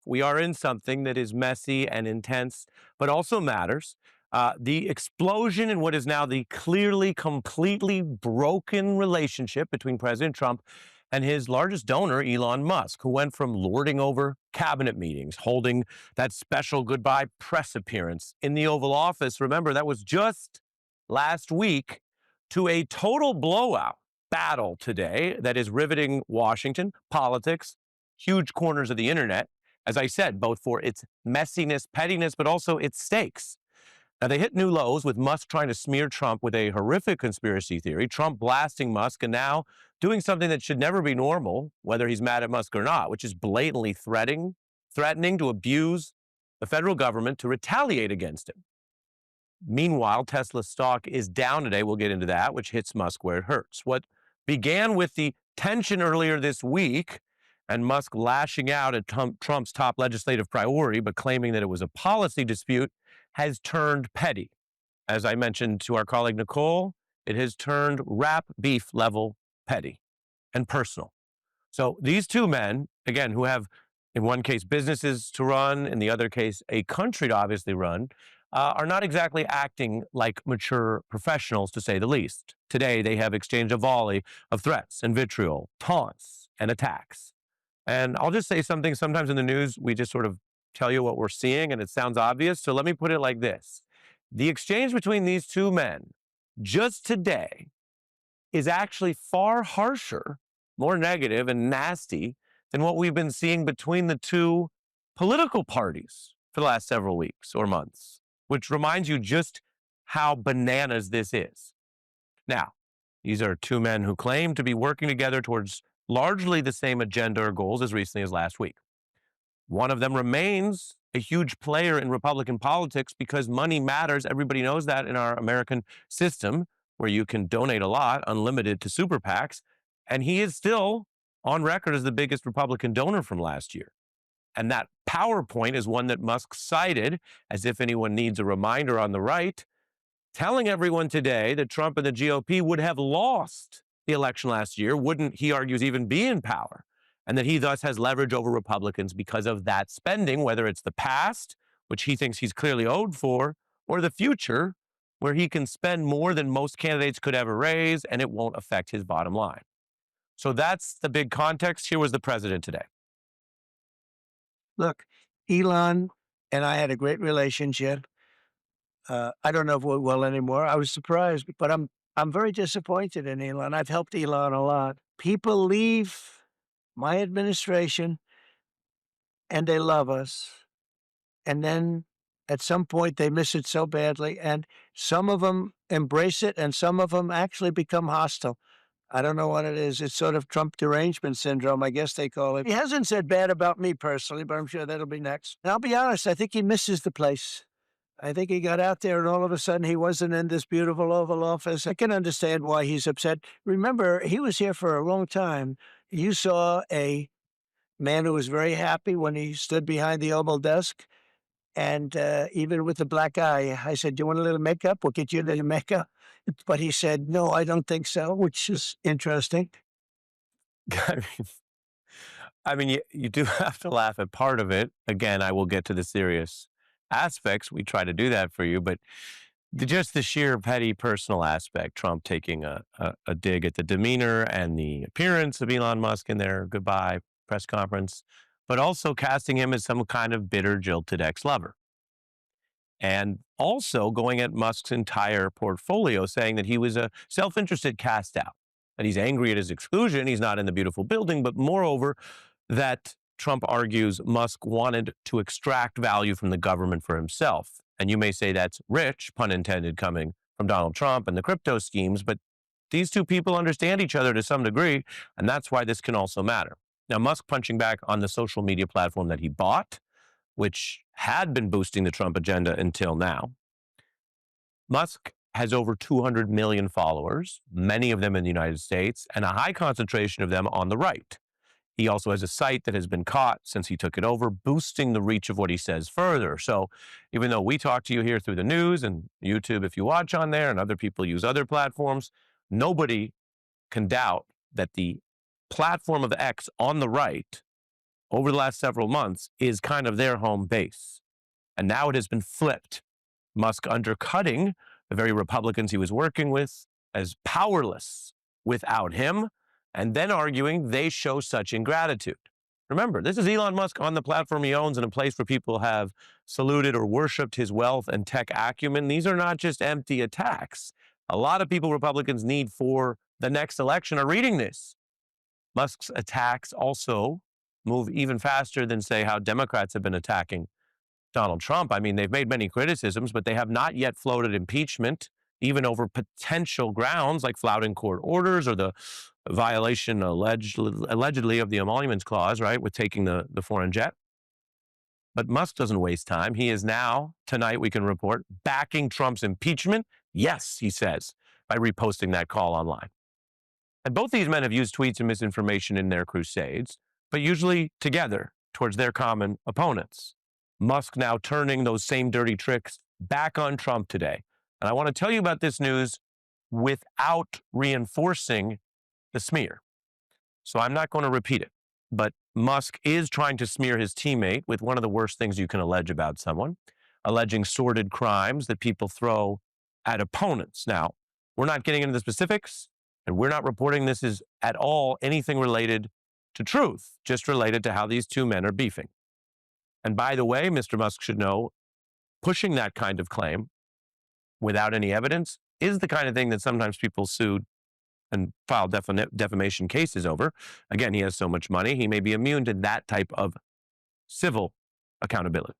We are in something that is messy and intense, but also matters. The explosion in what is now the clearly, completely broken relationship between President Trump and his largest donor, Elon Musk, who went from lording over cabinet meetings, holding that special goodbye press appearance in the Oval Office. Remember, that was just last week, to a total blowout battle today that is riveting Washington, politics, huge corners of the internet, as I said, both for its messiness, pettiness, but also its stakes. Now, they hit new lows with Musk trying to smear Trump with a horrific conspiracy theory, Trump blasting Musk, and now doing something that should never be normal, whether he's mad at Musk or not, which is blatantly threatening to abuse the federal government to retaliate against him. Meanwhile, Tesla stock is down today. We'll get into that, which hits Musk where it hurts. What began with the tension earlier this week and Musk lashing out at Trump's top legislative priority, but claiming that it was a policy dispute, has turned petty. As I mentioned to our colleague Nicole, it has turned rap beef level petty and personal. So these two men, again, who have, in one case, businesses to run, in the other case, a country to obviously run, are not exactly acting like mature professionals, to say the least. Today, they have exchanged a volley of threats and vitriol, taunts and attacks. And I'll just say something. Sometimes in the news, we just sort of tell you what we're seeing, and it sounds obvious. So let me put it like this. The exchange between these two men just today is actually far harsher, more negative and nasty than what we've been seeing between the two political parties for the last several weeks or months, which reminds you just how bananas this is. Now, these are two men who claim to be working together towards largely the same agenda or goals as recently as last week. One of them remains a huge player in Republican politics because money matters. Everybody knows that in our American system, where you can donate a lot, unlimited, to super PACs. And he is still on record as the biggest Republican donor from last year. And that PowerPoint is one that Musk cited, as if anyone needs a reminder on the right, telling everyone today that Trump and the GOP would have lost the election last year, wouldn't, he argues, even be in power, and that he thus has leverage over Republicans because of that spending, whether it's the past, which he thinks he's clearly owed for, or the future, where he can spend more than most candidates could ever raise, and it won't affect his bottom line. So that's the big context. Here was the president today. Look, Elon and I had a great relationship. I don't know if we're well anymore. I was surprised, but I'm very disappointed in Elon. I've helped Elon a lot. People leave my administration and they love us. And then at some point they miss it so badly. And some of them embrace it and some of them actually become hostile. I don't know what it is. It's sort of Trump derangement syndrome, I guess they call it. He hasn't said bad about me personally, but I'm sure that'll be next. And I'll be honest, I think he misses the place. I think he got out there and all of a sudden he wasn't in this beautiful Oval Office. I can understand why he's upset. Remember, he was here for a long time. You saw a man who was very happy when he stood behind the Oval desk. And even with the black eye, I said, "Do you want a little makeup? We'll get you a little makeup." But he said, "No, I don't think so," which is interesting. I mean, you do have to laugh at part of it. Again, I will get to the serious aspects. We try to do that for you, but just the sheer petty personal aspect, Trump taking a dig at the demeanor and the appearance of Elon Musk in their goodbye press conference, but also casting him as some kind of bitter, jilted ex-lover. And also going at Musk's entire portfolio, saying that he was a self-interested cast out, that he's angry at his exclusion, he's not in the beautiful building, but moreover, that Trump argues Musk wanted to extract value from the government for himself. And you may say that's rich, pun intended, coming from Donald Trump and the crypto schemes, but these two people understand each other to some degree, and that's why this can also matter. Now, Musk punching back on the social media platform that he bought, which had been boosting the Trump agenda until now. Musk has over 200 million followers, many of them in the United States, and a high concentration of them on the right. He also has a site that has been caught since he took it over, boosting the reach of what he says further. So even though we talk to you here through the news and YouTube, if you watch on there, and other people use other platforms, nobody can doubt that the platform of X on the right over the last several months is kind of their home base. And now it has been flipped. Musk undercutting the very Republicans he was working with as powerless without him, and then arguing they show such ingratitude. Remember, this is Elon Musk on the platform he owns in a place where people have saluted or worshiped his wealth and tech acumen. These are not just empty attacks. A lot of people Republicans need for the next election are reading this. Musk's attacks also move even faster than, say, how Democrats have been attacking Donald Trump. I mean, they've made many criticisms, but they have not yet floated impeachment, even over potential grounds like flouting court orders or the violation allegedly of the emoluments clause, right, with taking the foreign jet. But Musk doesn't waste time. He is now, tonight we can report, backing Trump's impeachment. Yes, he says, by reposting that call online. And both these men have used tweets and misinformation in their crusades, but usually together towards their common opponents. Musk now turning those same dirty tricks back on Trump today. And I want to tell you about this news without reinforcing the smear. So I'm not going to repeat it. But Musk is trying to smear his teammate with one of the worst things you can allege about someone, alleging sordid crimes that people throw at opponents. Now, we're not getting into the specifics, and we're not reporting this is at all anything related to truth, just related to how these two men are beefing. And by the way, Mr. Musk should know, pushing that kind of claim without any evidence is the kind of thing that sometimes people sued and file defamation cases over. Again, he has so much money, he may be immune to that type of civil accountability.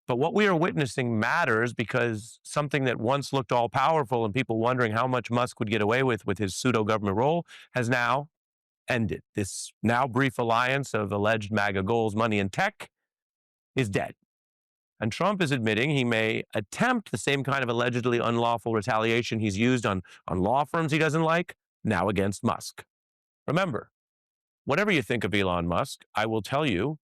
But what we are witnessing matters because something that once looked all powerful and people wondering how much Musk would get away with his pseudo government role has now ended. This now brief alliance of alleged MAGA goals, money, and tech is dead. And Trump is admitting he may attempt the same kind of allegedly unlawful retaliation he's used on law firms he doesn't like, now against Musk. Remember, whatever you think of Elon Musk, I will tell you,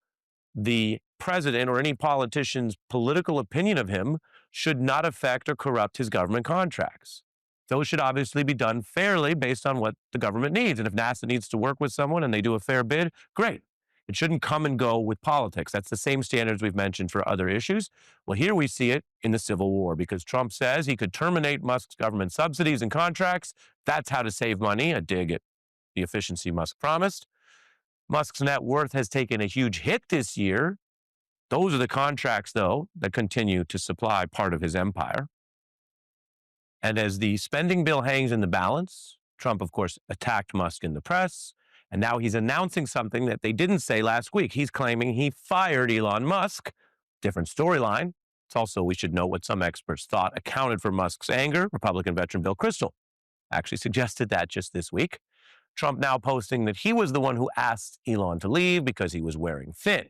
the president or any politician's political opinion of him should not affect or corrupt his government contracts. Those should obviously be done fairly based on what the government needs. And if NASA needs to work with someone and they do a fair bid, great. It shouldn't come and go with politics. That's the same standards we've mentioned for other issues. Well, here we see it in the Civil War because Trump says he could terminate Musk's government subsidies and contracts. That's how to save money, a dig at the efficiency Musk promised. Musk's net worth has taken a huge hit this year. Those are the contracts, though, that continue to supply part of his empire. And as the spending bill hangs in the balance, Trump, of course, attacked Musk in the press. And now he's announcing something that they didn't say last week. He's claiming he fired Elon Musk. Different storyline. It's also, we should note, what some experts thought accounted for Musk's anger. Republican veteran Bill Kristol actually suggested that just this week. Trump now posting that he was the one who asked Elon to leave because he was wearing thin.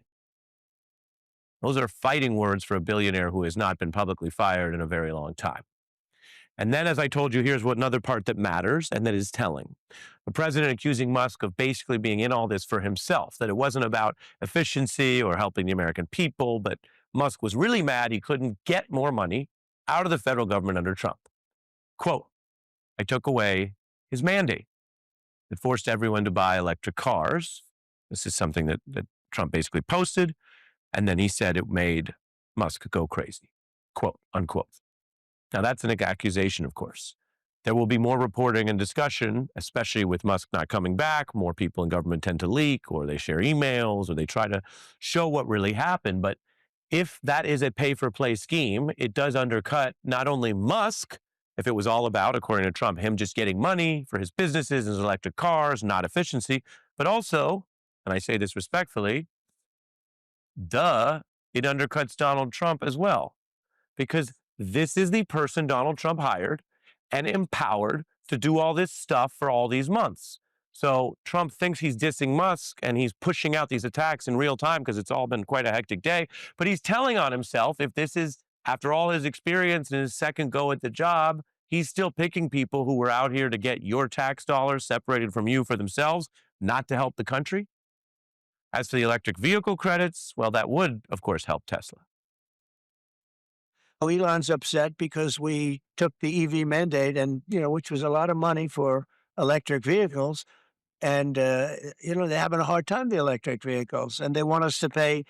Those are fighting words for a billionaire who has not been publicly fired in a very long time. And then, as I told you, here's what another part that matters and that is telling. The president accusing Musk of basically being in all this for himself, that it wasn't about efficiency or helping the American people, but Musk was really mad he couldn't get more money out of the federal government under Trump. Quote, I took away his mandate. It forced everyone to buy electric cars. This is something that Trump basically posted. And then he said it made Musk go crazy, quote, unquote. Now, that's an accusation, of course. There will be more reporting and discussion, especially with Musk not coming back. More people in government tend to leak, or they share emails, or they try to show what really happened. But if that is a pay-for-play scheme, it does undercut not only Musk, if it was all about, according to Trump, him just getting money for his businesses and his electric cars, not efficiency, but also, and I say this respectfully, it undercuts Donald Trump as well. Because this is the person Donald Trump hired and empowered to do all this stuff for all these months. So Trump thinks he's dissing Musk and he's pushing out these attacks in real time because it's all been quite a hectic day. But he's telling on himself, if this is, after all his experience and his second go at the job, he's still picking people who were out here to get your tax dollars separated from you for themselves, not to help the country. As for the electric vehicle credits, well, that would, of course, help Tesla. Oh, Elon's upset because we took the EV mandate and, which was a lot of money for electric vehicles. And, they're having a hard time, the electric vehicles, and they want us to pay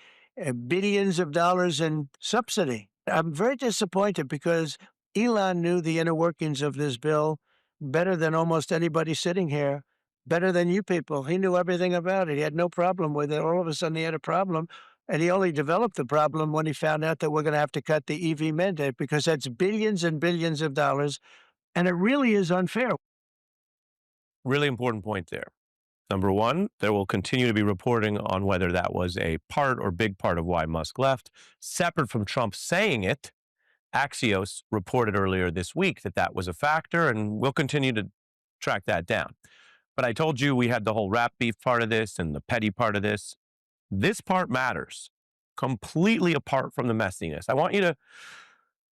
billions of dollars in subsidy. I'm very disappointed because Elon knew the inner workings of this bill better than almost anybody sitting here, better than you people. He knew everything about it. He had no problem with it. All of a sudden, he had a problem. And he only developed the problem when he found out that we're going to have to cut the EV mandate because that's billions and billions of dollars. And it really is unfair. Really important point there. Number one, there will continue to be reporting on whether that was a part or big part of why Musk left. Separate from Trump saying it, Axios reported earlier this week that that was a factor, and we'll continue to track that down. But I told you we had the whole rap beef part of this and the petty part of this. This part matters, completely apart from the messiness. I want you to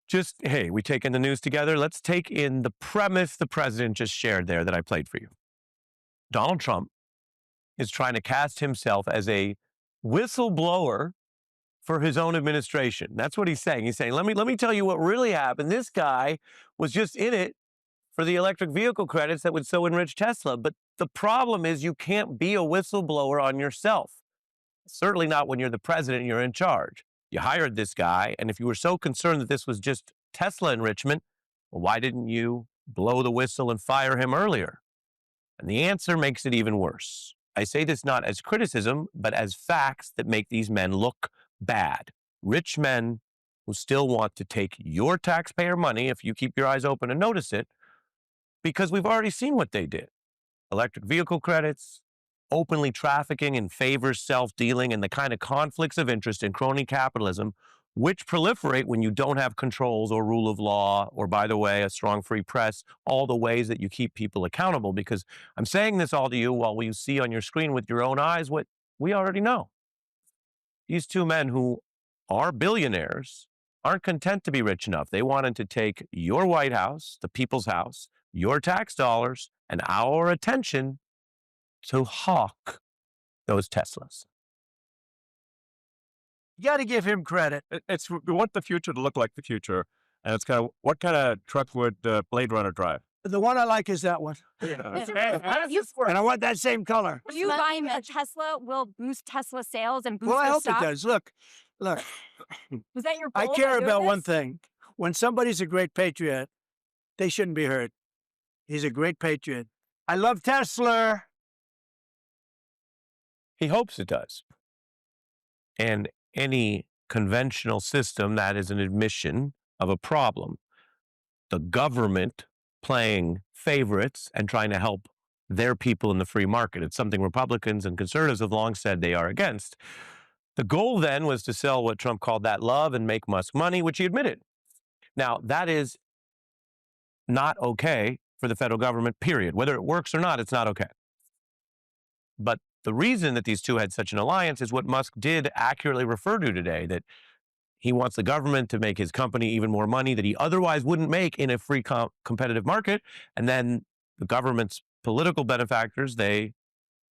just, hey, we take in the news together. Let's take in the premise the president just shared there that I played for you. Donald Trump is trying to cast himself as a whistleblower for his own administration. That's what he's saying. He's saying, let me tell you what really happened. This guy was just in it for the electric vehicle credits that would so enrich Tesla. But the problem is you can't be a whistleblower on yourself. Certainly not when you're the president and you're in charge. You hired this guy, and if you were so concerned that this was just Tesla enrichment, well, why didn't you blow the whistle and fire him earlier? And the answer makes it even worse. I say this not as criticism, but as facts that make these men look bad. Rich men who still want to take your taxpayer money, if you keep your eyes open and notice it, because we've already seen what they did. Electric vehicle credits, openly trafficking in favors, self-dealing, and the kind of conflicts of interest in crony capitalism, which proliferate when you don't have controls or rule of law, or, by the way, a strong free press, all the ways that you keep people accountable. Because I'm saying this all to you while you see on your screen with your own eyes what we already know. These two men who are billionaires aren't content to be rich enough. They wanted to take your White House, the people's house, your tax dollars, and our attention to hawk those Teslas. You got to give him credit. It's we want the future to look like the future, and it's kind of what kind of truck would Blade Runner drive? The one I like is that one. Yeah. And I want that same color. You buying a Tesla will boost Tesla sales and boost Well, I their hope stock? it does. Look. Was that your I goal care by doing about one this? thing. When somebody's a great patriot, they shouldn't be hurt. He's a great patriot. I love Tesla. He hopes it does. And any conventional system, that is an admission of a problem. The government playing favorites and trying to help their people in the free market. It's something Republicans and conservatives have long said they are against. The goal then was to sell what Trump called that love and make Musk money, which he admitted. Now, that is not okay for the federal government, period. Whether it works or not, it's not okay. But the reason that these two had such an alliance is what Musk did accurately refer to today, that he wants the government to make his company even more money that he otherwise wouldn't make in a free competitive market. And then the government's political benefactors, they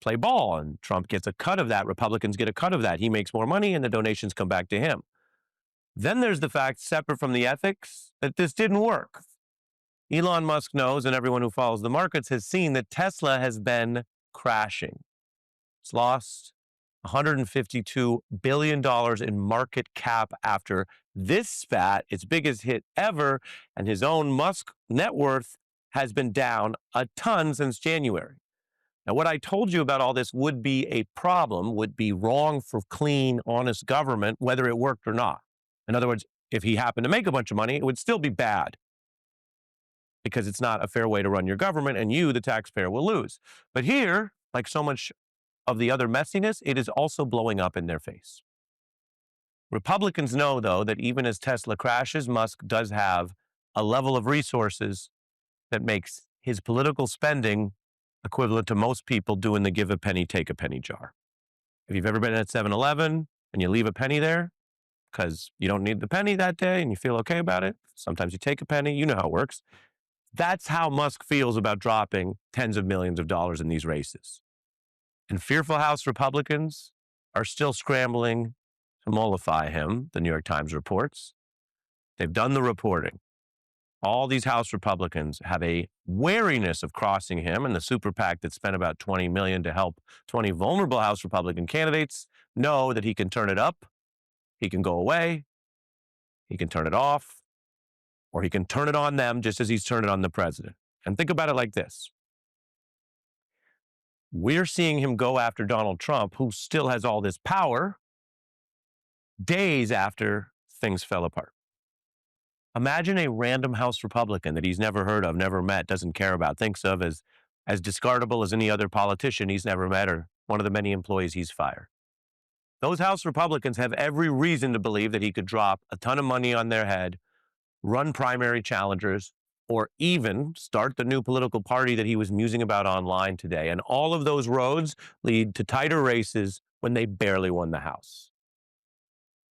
play ball, and Trump gets a cut of that. Republicans get a cut of that. He makes more money and the donations come back to him. Then there's the fact, separate from the ethics, that this didn't work. Elon Musk knows, and everyone who follows the markets has seen, that Tesla has been crashing. It's lost $152 billion in market cap after this spat, its biggest hit ever, and his own Musk net worth has been down a ton since January. Now, what I told you about all this would be a problem, would be wrong for clean, honest government, whether it worked or not. In other words, if he happened to make a bunch of money, it would still be bad because it's not a fair way to run your government, and you, the taxpayer, will lose. But here, like so much of the other messiness, it is also blowing up in their face. Republicans know, though, that even as Tesla crashes, Musk does have a level of resources that makes his political spending equivalent to most people doing the give a penny, take a penny jar. If you've ever been at 7-Eleven and you leave a penny there because you don't need the penny that day and you feel okay about it, sometimes you take a penny, you know how it works. That's how Musk feels about dropping tens of millions of dollars in these races. And fearful House Republicans are still scrambling to mollify him, the New York Times reports. They've done the reporting. all these House Republicans have a wariness of crossing him, and the super PAC that spent about $20 million to help 20 vulnerable House Republican candidates know that he can turn it up, he can go away, he can turn it off, or he can turn it on them just as he's turned it on the president. And think about it like this. We're seeing him go after Donald Trump, who still has all this power, days after things fell apart. Imagine a random House Republican that he's never heard of, never met, doesn't care about, thinks of as discardable as any other politician he's never met or one of the many employees he's fired. Those House Republicans have every reason to believe that he could drop a ton of money on their head, run primary challengers, or even start the new political party that he was musing about online today. And all of those roads lead to tighter races when they barely won the House.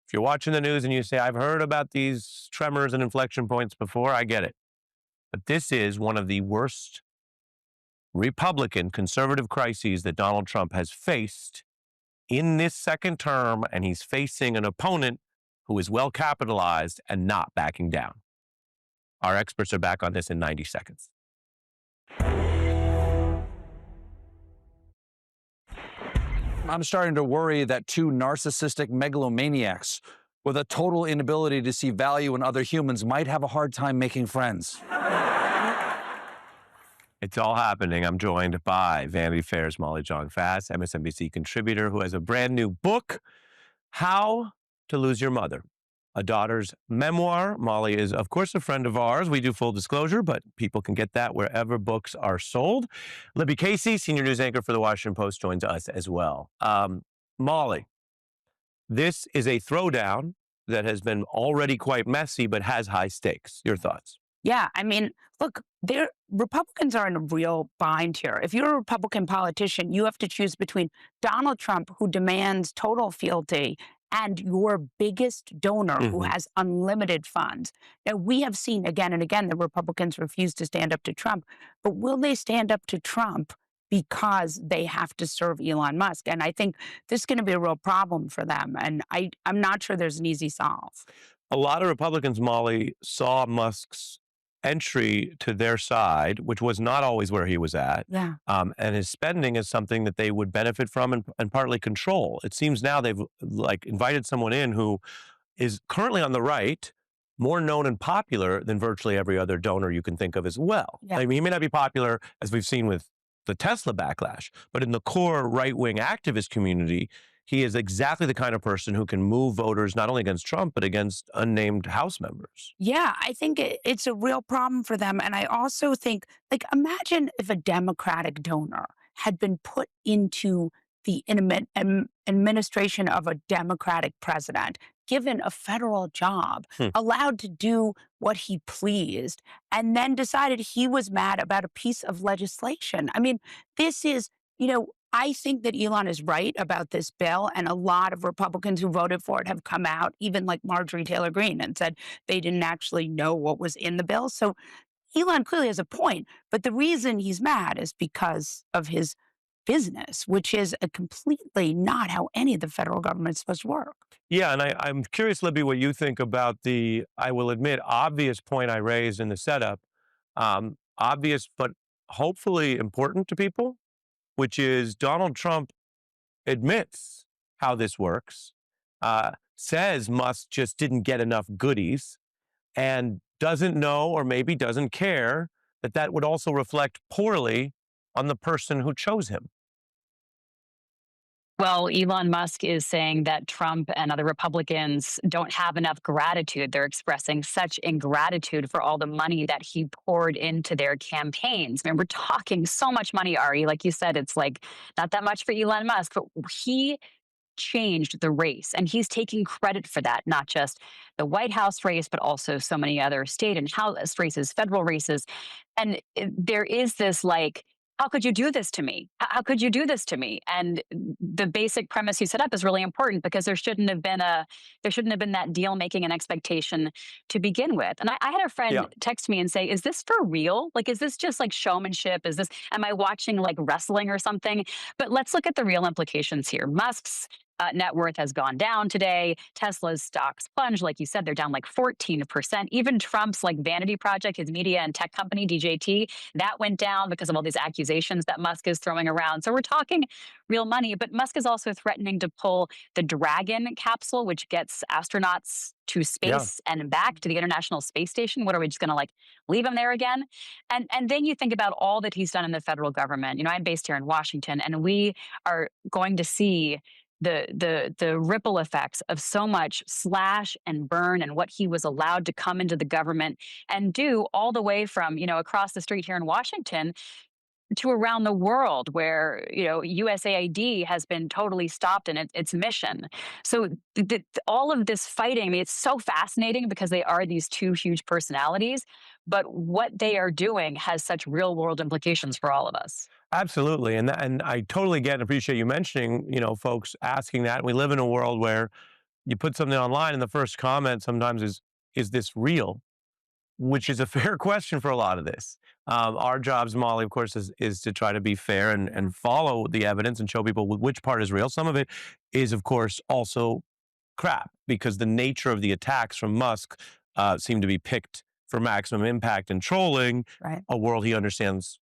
If you're watching the news and you say, I've heard about these tremors and inflection points before, I get it. But this is one of the worst Republican conservative crises that Donald Trump has faced in this second term, and he's facing an opponent who is well capitalized and not backing down. Our experts are back on this in 90 seconds. I'm starting to worry that two narcissistic megalomaniacs with a total inability to see value in other humans might have a hard time making friends. It's all happening. I'm joined by Vanity Fair's Molly Jong-Fast, MSNBC contributor, who has a brand new book, How to Lose Your Mother, a daughter's memoir. Molly is, of course, a friend of ours. We do full disclosure, but people can get that wherever books are sold. Libby Casey, senior news anchor for The Washington Post, joins us as well. Molly, this is a throwdown that has been already quite messy, but has high stakes. Your thoughts? Yeah, I mean, look, Republicans are in a real bind here. If you're a Republican politician, you have to choose between Donald Trump, who demands total fealty, and your biggest donor, who has unlimited funds. Now, we have seen again and again that Republicans refuse to stand up to Trump, but will they stand up to Trump because they have to serve Elon Musk? And I think this is going to be a real problem for them. And I'm not sure there's an easy solve. A lot of Republicans, Molly, saw Musk's entry to their side, which was not always where he was at. Yeah. And his spending is something that they would benefit from and partly control. It seems now they've invited someone in who is currently on the right, more known and popular than virtually every other donor you can think of as well. Yeah. I mean, he may not be popular, as we've seen with the Tesla backlash, but in the core right-wing activist community, he is exactly the kind of person who can move voters not only against Trump, but against unnamed House members. Yeah, I think it's a real problem for them. And I also think, imagine if a Democratic donor had been put into the administration of a Democratic president, given a federal job, allowed to do what he pleased, and then decided he was mad about a piece of legislation. I mean, this is, I think that Elon is right about this bill, and a lot of Republicans who voted for it have come out, even like Marjorie Taylor Greene, and said they didn't actually know what was in the bill. So Elon clearly has a point, but the reason he's mad is because of his business, which is completely not how any of the federal government is supposed to work. Yeah, and I'm curious, Libby, what you think about the, I will admit, obvious point I raised in the setup, obvious but hopefully important to people, which is Donald Trump admits how this works, says Musk just didn't get enough goodies, and doesn't know or maybe doesn't care that would also reflect poorly on the person who chose him. Well, Elon Musk is saying that Trump and other Republicans don't have enough gratitude. They're expressing such ingratitude for all the money that he poured into their campaigns. I mean, we're talking so much money, Ari. Like you said, it's like not that much for Elon Musk, but he changed the race, and he's taking credit for that, not just the White House race, but also so many other state and House races, federal races. And there is this how could you do this to me? How could you do this to me? And the basic premise you set up is really important, because there shouldn't have been that deal making and expectation to begin with. And I had a friend text me and say, "Is this for real? Is this just showmanship? Am I watching wrestling or something?" But let's look at the real implications here. Musk's net worth has gone down today. Tesla's stocks plunged. Like you said, they're down like 14%. Even Trump's like vanity project, his media and tech company, DJT, that went down because of all these accusations that Musk is throwing around. So we're talking real money. But Musk is also threatening to pull the Dragon capsule, which gets astronauts to space and back to the International Space Station. What are we just going to like leave him there again? And then you think about all that he's done in the federal government. You know, I'm based here in Washington, and we are going to see the ripple effects of so much slash and burn and what he was allowed to come into the government and do, all the way from, you know, across the street here in Washington to around the world, where, you know, USAID has been totally stopped in its mission. So all of this fighting, I mean, it's so fascinating because they are these two huge personalities, but what they are doing has such real world implications for all of us. Absolutely. And I totally get and appreciate you mentioning, you know, folks asking that. We live in a world where you put something online and the first comment sometimes is this real? Which is a fair question for a lot of this. Our jobs, Molly, of course, is to try to be fair and follow the evidence and show people which part is real. Some of it is, of course, also crap, because the nature of the attacks from Musk seem to be picked for maximum impact and trolling a world he understands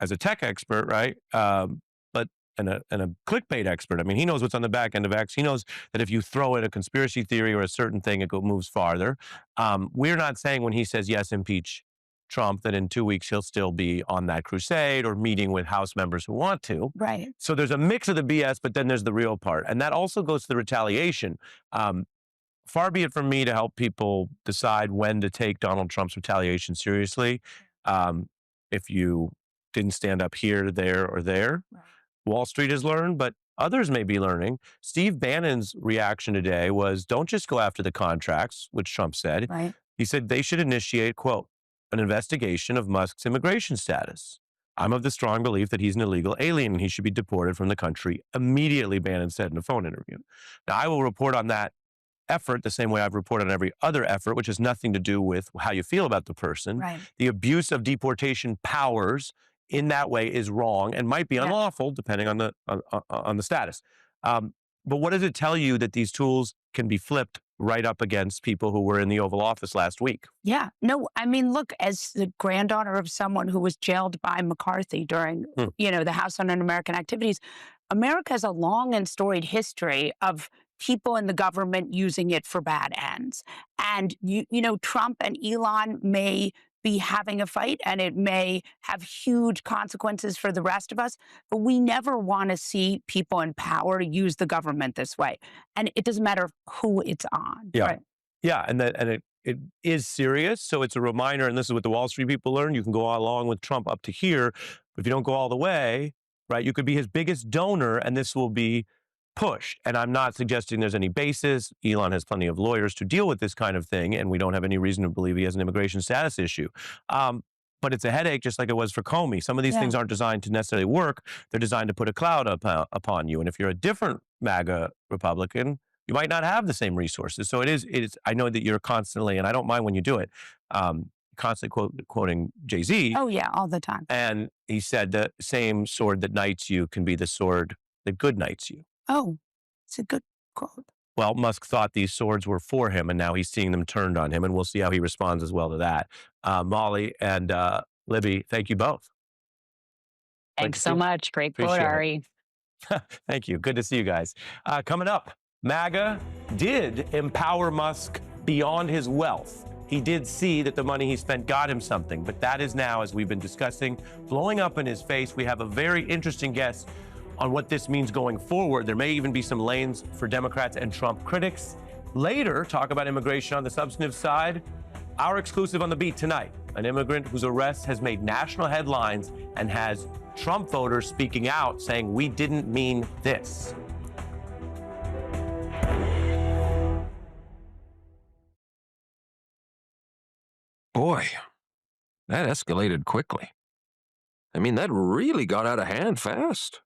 as a tech expert, right? But and a clickbait expert. I mean, he knows what's on the back end of X. He knows that if you throw in a conspiracy theory or a certain thing, it moves farther. We're not saying when he says, yes, impeach Trump, that in 2 weeks he'll still be on that crusade or meeting with House members who want to. Right. So there's a mix of the BS, but then there's the real part. And that also goes to the retaliation. Far be it from me to help people decide when to take Donald Trump's retaliation seriously. If you didn't stand up here, there, or there. Right. Wall Street has learned, but others may be learning. Steve Bannon's reaction today was, don't just go after the contracts, which Trump said. Right. He said they should initiate, quote, an investigation of Musk's immigration status. I'm of the strong belief that he's an illegal alien and he should be deported from the country immediately, Bannon said in a phone interview. Now, I will report on that effort the same way I've reported on every other effort, which has nothing to do with how you feel about the person. Right. The abuse of deportation powers in that way is wrong and might be unlawful, depending on the status. But what does it tell you that these tools can be flipped right up against people who were in the Oval Office last week? Yeah. No, I mean, look, as the granddaughter of someone who was jailed by McCarthy during, you know, the House on Un-American Activities, America has a long and storied history of people in the government using it for bad ends. And, you know, Trump and Elon may be having a fight and it may have huge consequences for the rest of us, but we never want to see people in power use the government this way. And it doesn't matter who it's on. Yeah. Right? Yeah. And it is serious. So it's a reminder, and this is what the Wall Street people learn. You can go along with Trump up to here, but if you don't go all the way, right, you could be his biggest donor and this will be pushed. And I'm not suggesting there's any basis. Elon has plenty of lawyers to deal with this kind of thing, and we don't have any reason to believe he has an immigration status issue. But it's a headache, just like it was for Comey. Some of these things aren't designed to necessarily work. They're designed to put a cloud upon you. And if you're a different MAGA Republican, you might not have the same resources. So it is. I know that you're constantly, and I don't mind when you do it, constantly quoting Jay-Z. Oh, yeah, all the time. And he said the same sword that knights you can be the sword that good knights you. Oh, it's a good quote. Well, Musk thought these swords were for him, and now he's seeing them turned on him, and we'll see how he responds as well to that. Molly and Libby, thank you both. Thanks so much. Great quote, Ari. Thank you. Good to see you guys. Coming up, MAGA did empower Musk beyond his wealth. He did see that the money he spent got him something, but that is now, as we've been discussing, blowing up in his face. We have a very interesting guest on what this means going forward. There may even be some lanes for Democrats and Trump critics. Later, talk about immigration on the substantive side. Our exclusive on The Beat tonight, an immigrant whose arrest has made national headlines and has Trump voters speaking out saying, we didn't mean this. Boy, that escalated quickly. I mean, that really got out of hand fast.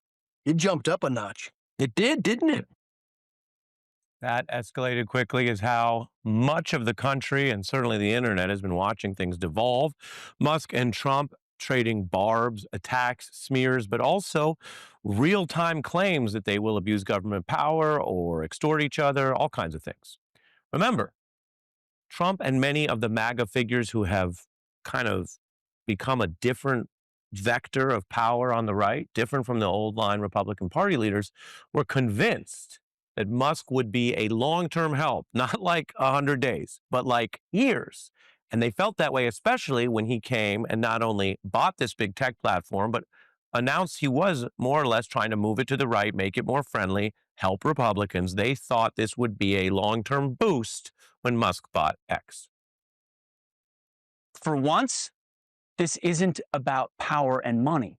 It jumped up a notch. It did, didn't it? That escalated quickly is how much of the country and certainly the internet has been watching things devolve. Musk and Trump trading barbs, attacks, smears, but also real-time claims that they will abuse government power or extort each other, all kinds of things. Remember, Trump and many of the MAGA figures who have kind of become a different vector of power on the right, different from the old line Republican Party leaders, were convinced that Musk would be a long-term help, not like 100 days, but like years. And they felt that way, especially when he came and not only bought this big tech platform, but announced he was more or less trying to move it to the right, make it more friendly, help Republicans. They thought this would be a long-term boost when Musk bought X. For once, this isn't about power and money.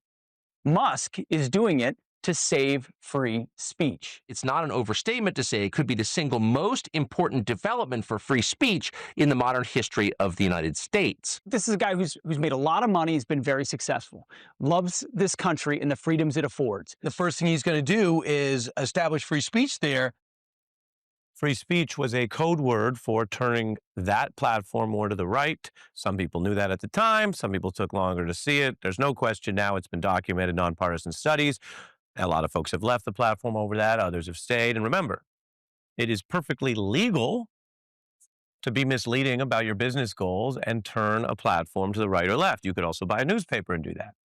Musk is doing it to save free speech. It's not an overstatement to say it could be the single most important development for free speech in the modern history of the United States. This is a guy who's made a lot of money, he's been very successful, loves this country and the freedoms it affords. The first thing he's going to do is establish free speech there. Free speech was a code word for turning that platform more to the right. Some people knew that at the time. Some people took longer to see it. There's no question now, it's been documented in nonpartisan studies. A lot of folks have left the platform over that. Others have stayed. And remember, it is perfectly legal to be misleading about your business goals and turn a platform to the right or left. You could also buy a newspaper and do that.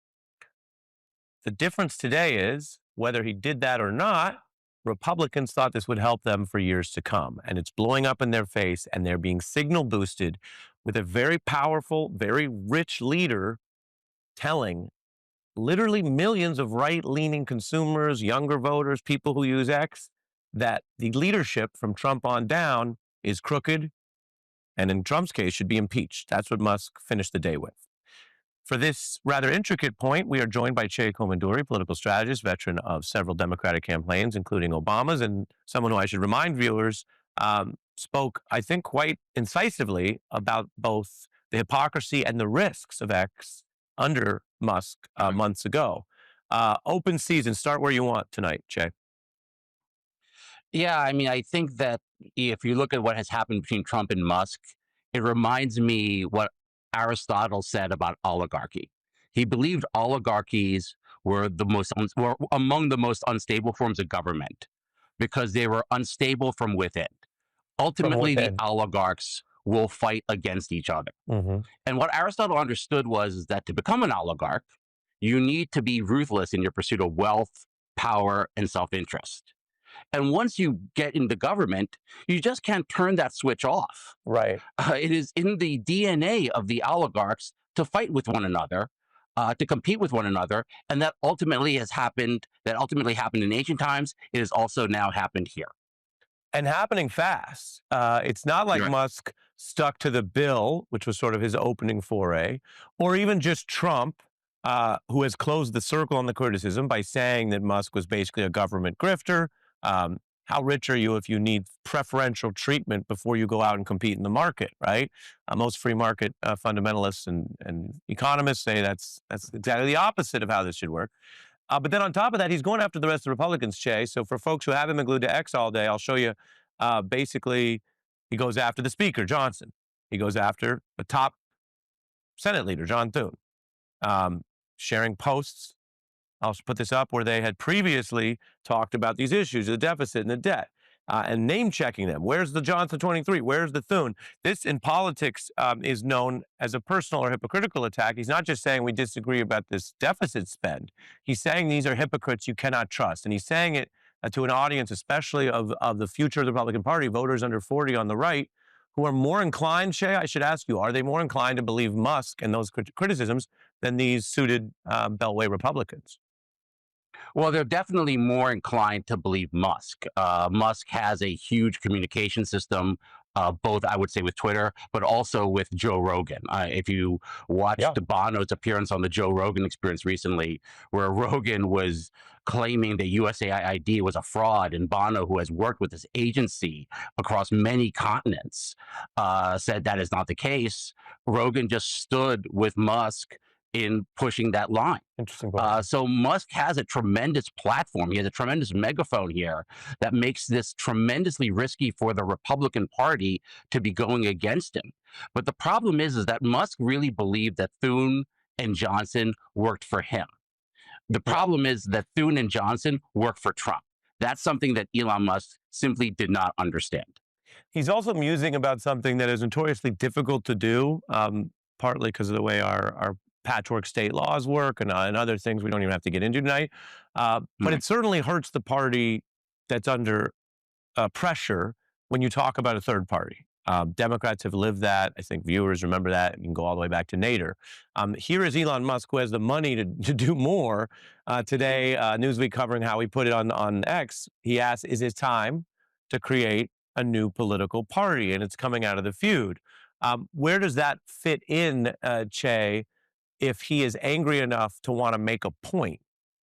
The difference today is whether he did that or not, Republicans thought this would help them for years to come. And it's blowing up in their face, and they're being signal boosted with a very powerful, very rich leader telling literally millions of right-leaning consumers, younger voters, people who use X, that the leadership from Trump on down is crooked and in Trump's case should be impeached. That's what Musk finished the day with. For this rather intricate point, we are joined by Che Komanduri, political strategist, veteran of several Democratic campaigns, including Obama's, and someone who I should remind viewers spoke, I think, quite incisively about both the hypocrisy and the risks of X under Musk months ago. Open season, start where you want tonight, Che. Yeah, I mean, I think that if you look at what has happened between Trump and Musk, it reminds me what Aristotle said about oligarchy. He believed oligarchies were among the most unstable forms of government because they were unstable from within. Ultimately, the oligarchs will fight against each other. Mm-hmm. And what Aristotle understood was that to become an oligarch, you need to be ruthless in your pursuit of wealth, power, and self-interest. And once you get into government, you just can't turn that switch off. Right. It is in the DNA of the oligarchs to fight with one another, to compete with one another, and that ultimately happened in ancient times. It has also now happened here. And happening fast. It's not like Musk stuck to the bill, which was sort of his opening foray, or even just Trump, who has closed the circle on the criticism by saying that Musk was basically a government grifter. How rich are you if you need preferential treatment before you go out and compete in the market, right? Most free market fundamentalists and economists say that's exactly the opposite of how this should work. But then on top of that, he's going after the rest of the Republicans, Che. So for folks who haven't been glued to X all day, I'll show you. Basically, he goes after the Speaker, Johnson. He goes after the top Senate leader, John Thune, sharing posts. I'll put this up where they had previously talked about these issues, the deficit and the debt, and name checking them. Where's the Johnson 23? Where's the Thune? This in politics is known as a personal or hypocritical attack. He's not just saying we disagree about this deficit spend. He's saying these are hypocrites you cannot trust. And he's saying it to an audience, especially of the future of the Republican Party, voters under 40 on the right, who are more inclined, Che, I should ask you, are they more inclined to believe Musk and those criticisms than these suited Beltway Republicans? Well, they're definitely more inclined to believe Musk. Musk has a huge communication system, both, I would say, with Twitter, but also with Joe Rogan. If you watched Bono's appearance on the Joe Rogan Experience recently, where Rogan was claiming that USAID was a fraud, and Bono, who has worked with this agency across many continents, said that is not the case. Rogan just stood with Musk in pushing that line. Interesting. So Musk has a tremendous platform. He has a tremendous megaphone here that makes this tremendously risky for the Republican Party to be going against him. But the problem is that Musk really believed that Thune and Johnson worked for him. The problem is that Thune and Johnson work for Trump. That's something that Elon Musk simply did not understand. He's also musing about something that is notoriously difficult to do, partly because of the way our patchwork state laws work and other things we don't even have to get into tonight. But it certainly hurts the party that's under pressure when you talk about a third party. Democrats have lived that. I think viewers remember that. You can go all the way back to Nader. Here is Elon Musk, who has the money to do more. Today, Newsweek covering how he put it on X. He asked, is it time to create a new political party? And it's coming out of the feud. Where does that fit in, Che, if he is angry enough to want to make a point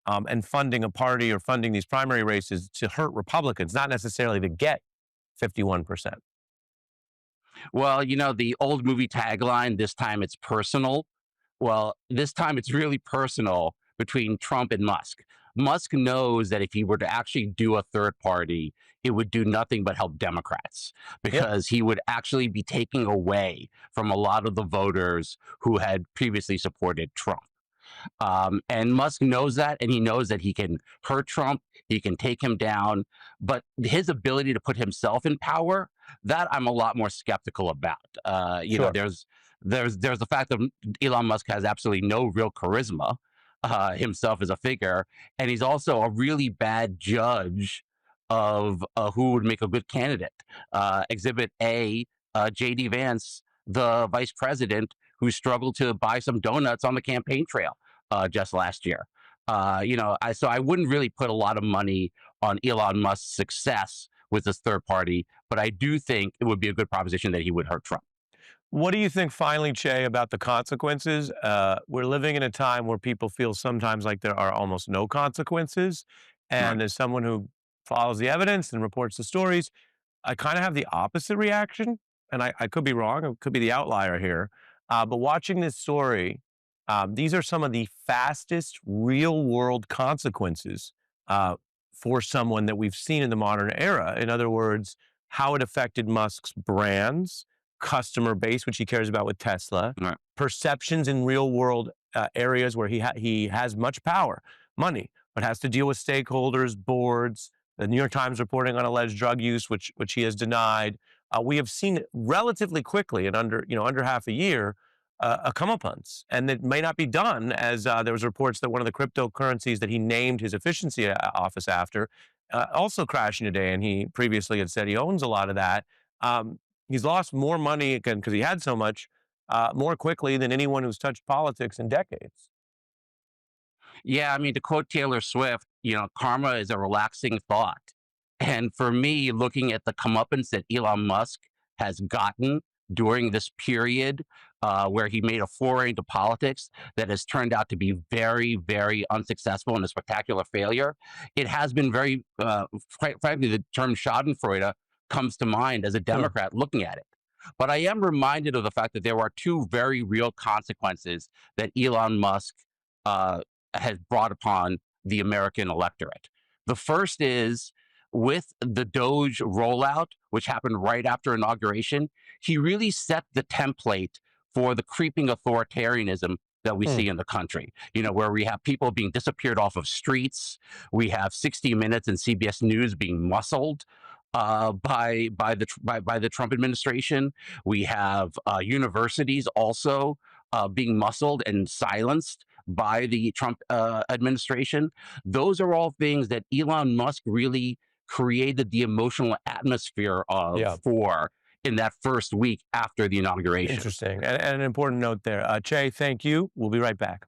and funding a party or funding these primary races to hurt Republicans, not necessarily to get 51%? Well, you know, the old movie tagline, this time it's personal. Well, this time it's really personal between Trump and Musk. Musk knows that if he were to actually do a third party, it would do nothing but help Democrats because he would actually be taking away from a lot of the voters who had previously supported Trump. And Musk knows that, and he knows that he can hurt Trump, he can take him down, but his ability to put himself in power, that I'm a lot more skeptical about. You know, there's the fact that Elon Musk has absolutely no real charisma himself as a figure, and he's also a really bad judge of who would make a good candidate. Exhibit A, J.D. Vance, the vice president, who struggled to buy some donuts on the campaign trail just last year. You know, so I wouldn't really put a lot of money on Elon Musk's success with this third party, but I do think it would be a good proposition that he would hurt Trump. What do you think, finally, Che, about the consequences? We're living in a time where people feel sometimes like there are almost no consequences. And as someone who follows the evidence and reports the stories, I kind of have the opposite reaction. And I could be wrong. It could be the outlier here. But watching this story, these are some of the fastest real-world consequences for someone that we've seen in the modern era. In other words, how it affected Musk's brands, customer base, which he cares about with Tesla, perceptions in real-world areas where he has much power, money, but has to deal with stakeholders, boards, the New York Times reporting on alleged drug use, which he has denied. We have seen relatively quickly, in under half a year, a comeuppance, and it may not be done, as there was reports that one of the cryptocurrencies that he named his efficiency office after also crashing today, and he previously had said he owns a lot of that. He's lost more money, again, because he had so much, more quickly than anyone who's touched politics in decades. Yeah, I mean, to quote Taylor Swift, you know, karma is a relaxing thought. And for me, looking at the comeuppance that Elon Musk has gotten during this period where he made a foray into politics that has turned out to be very, very unsuccessful and a spectacular failure, it has been very, quite frankly, the term schadenfreude comes to mind as a Democrat looking at it. But I am reminded of the fact that there are two very real consequences that Elon Musk has brought upon the American electorate. The first is with the Doge rollout, which happened right after inauguration, he really set the template for the creeping authoritarianism that we see in the country, you know, where we have people being disappeared off of streets. We have 60 Minutes and CBS News being muscled by the Trump administration. We have universities also being muscled and silenced by the Trump administration. Those are all things that Elon Musk really created the emotional atmosphere of for in that first week after the inauguration. Interesting. And an important note there. Che, thank you. We'll be right back.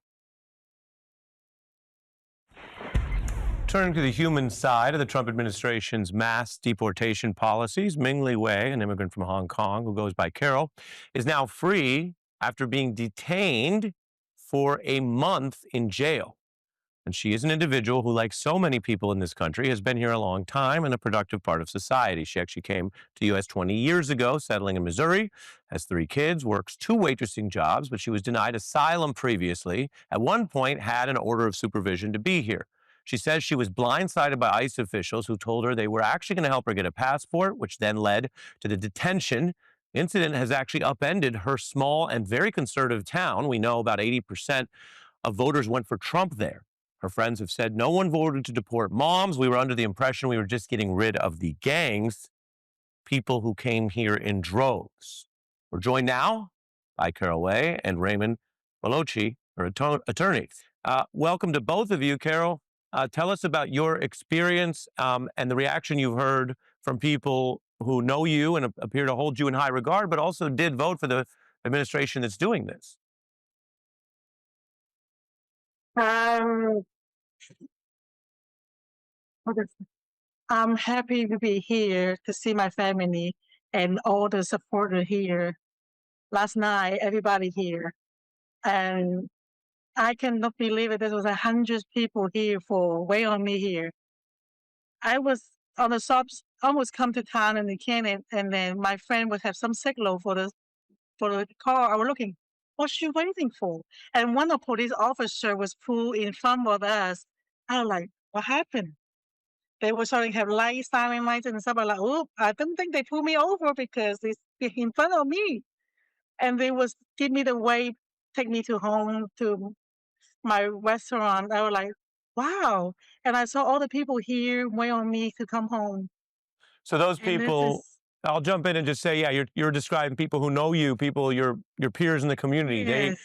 Turning to the human side of the Trump administration's mass deportation policies, Ming-Li Wei, an immigrant from Hong Kong who goes by Carol, is now free after being detained for a month in jail. And she is an individual who, like so many people in this country, has been here a long time and a productive part of society. She actually came to the U.S. 20 years ago, settling in Missouri, has 3 kids, works 2 waitressing jobs, but she was denied asylum previously. At one point, had an order of supervision to be here. She says she was blindsided by ICE officials who told her they were actually going to help her get a passport, which then led to the detention incident has actually upended her small and very conservative town. We know about 80% of voters went for Trump there. Her friends have said no one voted to deport moms. We were under the impression we were just getting rid of the gangs, people who came here in droves. We're joined now by Carol Way and Raymond Balochi, her attorney. Welcome to both of you. Carol, tell us about your experience and the reaction you've heard from people who know you and appear to hold you in high regard, but also did vote for the administration that's doing this. Um, I'm happy to be here to see my family and all the supporters here. Last night, everybody here. And I cannot believe it. There was 100 people here for wait on me here. I was on the shops, almost come to town and they came in, and then my friend would have some signal for the car. I was looking, what's she waiting for? And one of the police officer was pulled in front of us. I was like, what happened? They were starting to have lights, silent lights, and stuff. I'm like, oh, I don't think they pulled me over because they're in front of me. And they was give me the way, take me to home to my restaurant. I was like, wow. And I saw all the people here wait on me to come home. So those And this people, is, I'll jump in and just say, yeah, you're describing people who know you, people, your peers in the community. yes,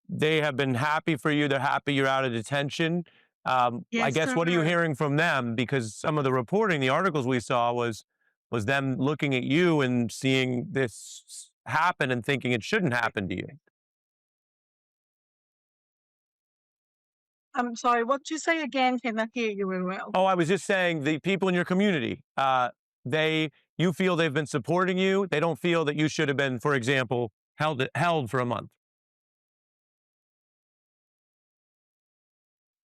They have been happy for you. They're happy you're out of detention. I yes, guess, what are you sir. hearing from them? Because some of the reporting, the articles we saw was them looking at you and seeing this happen and thinking it shouldn't happen to you. I'm sorry, what you say again? Cannot hear you very well. Oh, I was just saying the people in your community, you feel they've been supporting you. They don't feel that you should have been, for example, held for a month.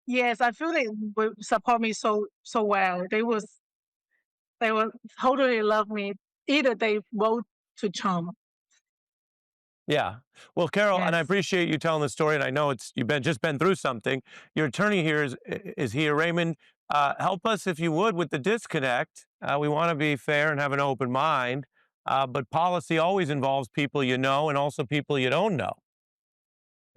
Yes, I feel they would support me so well. They were totally love me. Either they vote to Trump. Yeah. Well, Carol, and I Yes. appreciate you telling the story, and I know you've just been through something. Your attorney here is here. Raymond, help us, if you would, with the disconnect. We want to be fair and have an open mind, but policy always involves people you know and also people you don't know.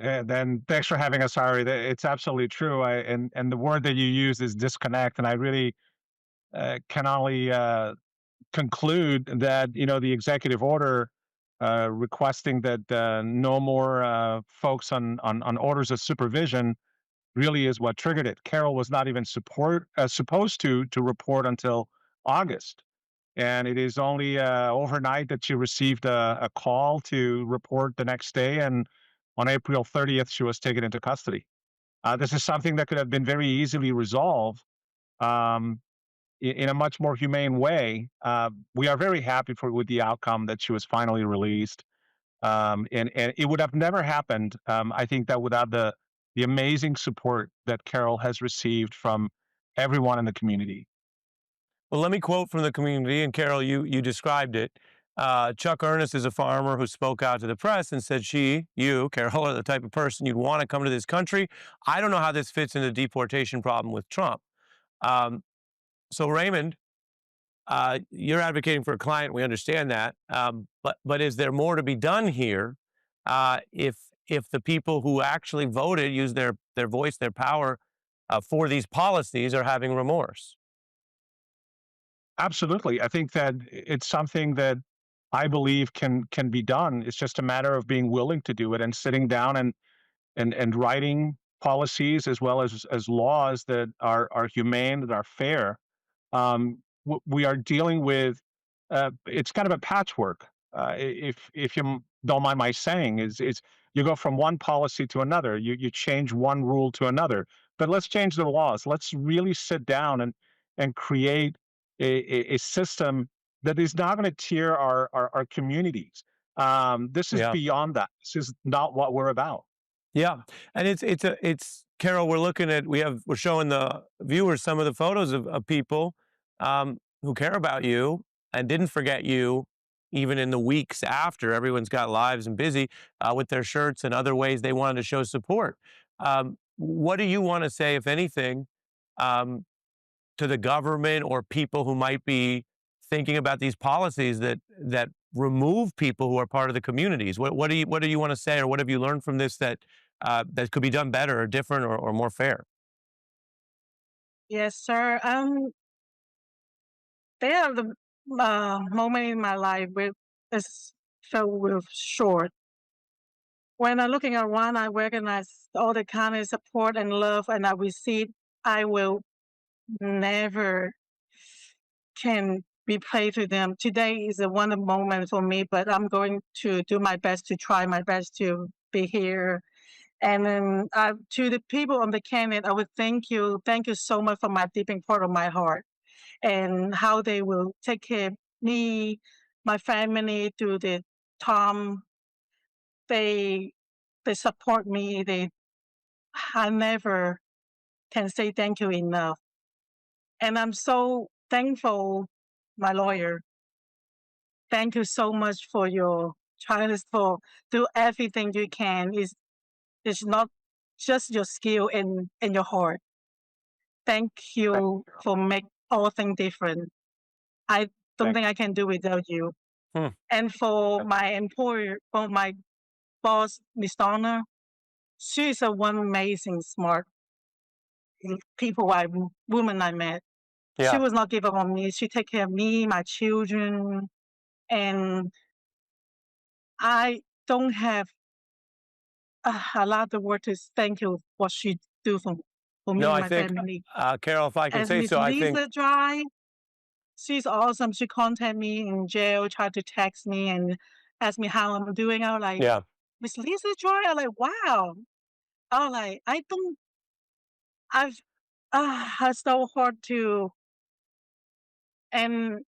And then thanks for having us, Ari. It's absolutely true. And the word that you use is disconnect, and I really can only conclude that the executive order requesting that no more folks on orders of supervision really is what triggered it. Carol was not even supposed to report until August, and it is only overnight that she received a call to report the next day, and on April 30th she was taken into custody. This is something that could have been very easily resolved um, in a much more humane way. We are very happy with the outcome that she was finally released. And it would have never happened, I think, that without the amazing support that Carol has received from everyone in the community. Well, let me quote from the community, and Carol, you described it. Chuck Ernest is a farmer who spoke out to the press and said you, Carol, are the type of person you'd want to come to this country. I don't know how this fits into the deportation problem with Trump. So Raymond, you're advocating for a client. We understand that. But is there more to be done here if the people who actually voted, use their voice, their power for these policies are having remorse? Absolutely. I think that it's something that I believe can be done. It's just a matter of being willing to do it and sitting down and writing policies as well as laws that are humane, that are fair. We are dealing with it's kind of a patchwork. If you don't mind my saying, is you go from one policy to another, you change one rule to another. But let's change the laws. Let's really sit down and create a system that is not going to tear our communities. This is Yeah. beyond that. This is not what we're about. Yeah, and it's Carol. We're showing the viewers some of the photos of people who care about you and didn't forget you, even in the weeks after. Everyone's got lives and busy with their shirts and other ways they wanted to show support. What do you want to say, if anything, to the government or people who might be thinking about these policies that remove people who are part of the communities. What do you want to say, or what have you learned from this that that could be done better or different or more fair? Yes, sir. There are the moment in my life where it's filled with short. When I'm looking around, I recognize all the kind of support and love and I receive. I will never can repay to them. Today is a wonderful moment for me, but I'm going to do my best to try my best to be here. And then to the people on the Canada, I would thank you so much from my deepest part of my heart, and how they will take care of me, my family through the time. They support me. I never can say thank you enough. And I'm so thankful, my lawyer. Thank you so much for your trying for do everything you can. It's not just your skill and your heart. Thank you for make all things different. I don't think I can do without you. And for my employer, for my boss, Miss Donna, she is a one amazing, smart woman I met. She Yeah. was not give up on me. She take care of me, my children, and I don't have a lot of word to thank you what she do for me No, and I my think, family. Carol, if I can As say Miss so, I think Lisa Dry, she's awesome. She contact me in jail, tried to text me and ask me how I'm doing. I was like, yeah. Miss Lisa Dry, I'm like, wow. I was like, I've it's so hard to, and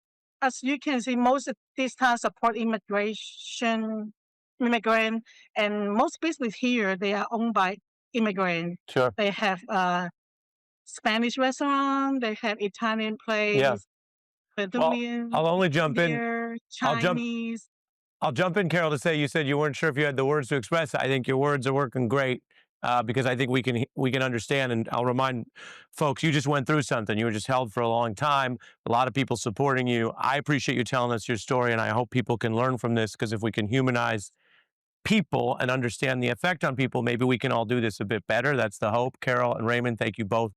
as you can see, most of these towns support immigrant, and most business here, they are owned by immigrant. Sure. They have Spanish restaurant, they have Italian Yeah. place, Well, Brazilian, I'll only jump in. beer, I'll jump. Chinese. I'll jump in, Carol, to say you said you weren't sure if you had the words to express it. I think your words are working great because I think we can understand. And I'll remind folks, you just went through something. You were just held for a long time. A lot of people supporting you. I appreciate you telling us your story, and I hope people can learn from this because if we can humanize people and understand the effect on people, maybe we can all do this a bit better. That's the hope. Carol and Raymond, thank you both